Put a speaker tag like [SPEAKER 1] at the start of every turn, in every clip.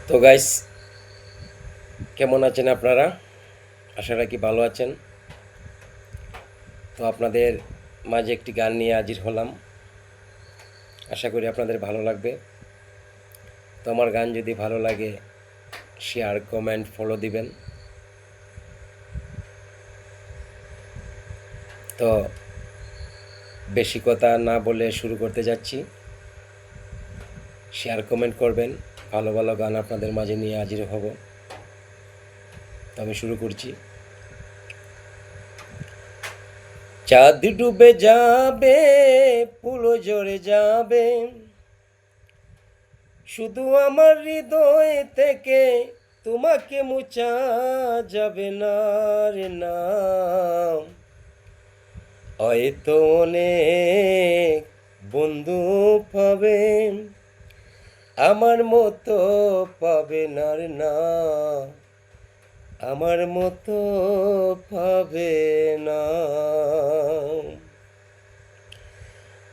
[SPEAKER 1] তো গাইস, কেমন আছেন আপনারা? আশা রাখি ভালো আছেন। তো আপনাদের মাঝে একটি গান নিয়ে হাজির হলাম। আশা করি আপনাদের ভালো লাগবে। তো আমার গান যদি ভালো লাগে, শেয়ার, কমেন্ট, ফলো দিবেন। তো বেশি কথা না বলে শুরু করতে যাচ্ছি। শেয়ার, কমেন্ট করবেন। ভালো ভালো গান আপনাদের মাঝে নিয়ে হাজির হব। তো আমি শুরু করছি। চাঁদ ডুবে যাবে, পুলো ঝরে যাবে, শুধু আমার হৃদয় থেকে তোমাকে মুছা যাবে না রে না। হয়তো অনেক বন্ধু পাবে, আমার মতো পাবে না রে না, আমার মতো পাবে না।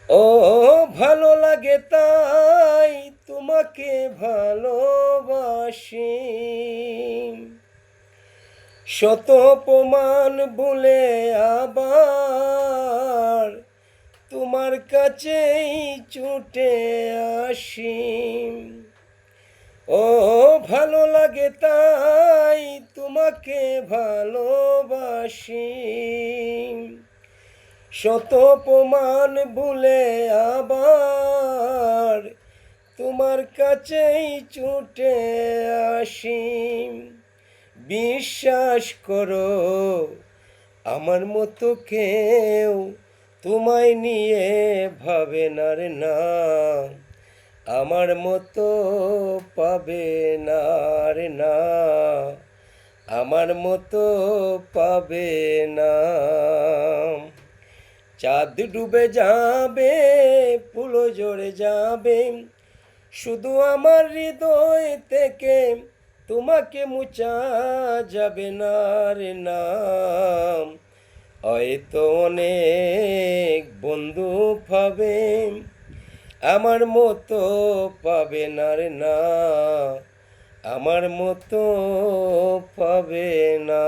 [SPEAKER 1] ও ভালো লাগে তাই তোমাকে ভালোবাসি, শত অপমান বলে আবার তোমার কাছেই ছুটে আসি। ও ভালো লাগে তাই তোমাকে ভালোবাসি, শত অপমান ভুলে আবার তোমার কাছেই ছুটে আসি। বিশ্বাস করো, আমার মতো কেউ তোমায় নিয়ে ভাবে না রে না, আমার মতো পাবে না রে না, আমার মতো পাবে না। চাঁদ ডুবে যাবে, ফুলো ঝরে যাবে, শুধু আমার হৃদয় থেকে তোমাকে মুছা যাবে না রে না। হয়তো অনেক বন্ধু পাবে, আমার মতো পাবে না রে না, আমার মতো পাবে না।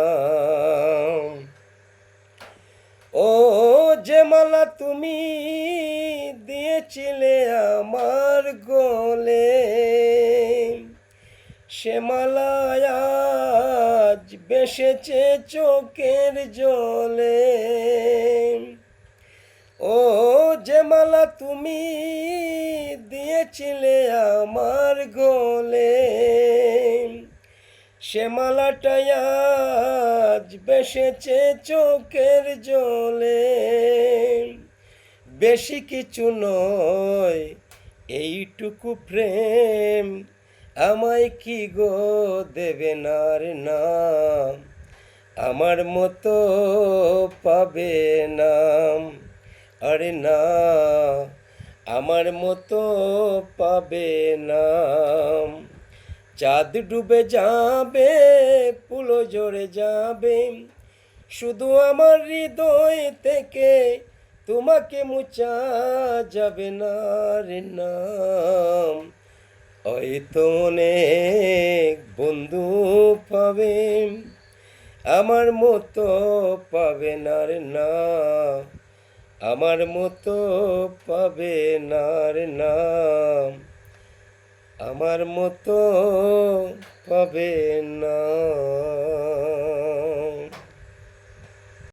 [SPEAKER 1] ও যে মালা তুমি দিয়েছিলে আমার গলে, সে মালায় আজ বেসেছে চোখের জলে। ও যে মালা তুমি দিয়েছিলে আমার গলে, সে মালাটাই আজ বেসেছে চোখের জলে। বেশি কিছু নয় এইটুকু প্রেম, আমায় কি গো দেবে না রে না, আমার মতো পাবে না। আরে না, আমার মতো পাবে না। চাঁদ ডুবে যাবে, ফুলো ঝরে যাবে, শুধু আমার হৃদয় থেকে তোমাকে মুছা যাবে না রে না। হয়তো অনেক বন্ধু পাবে, আমার মতো পাবে না রে না, আমার মতো পাবে না রে না, আমার মতো পাবে না।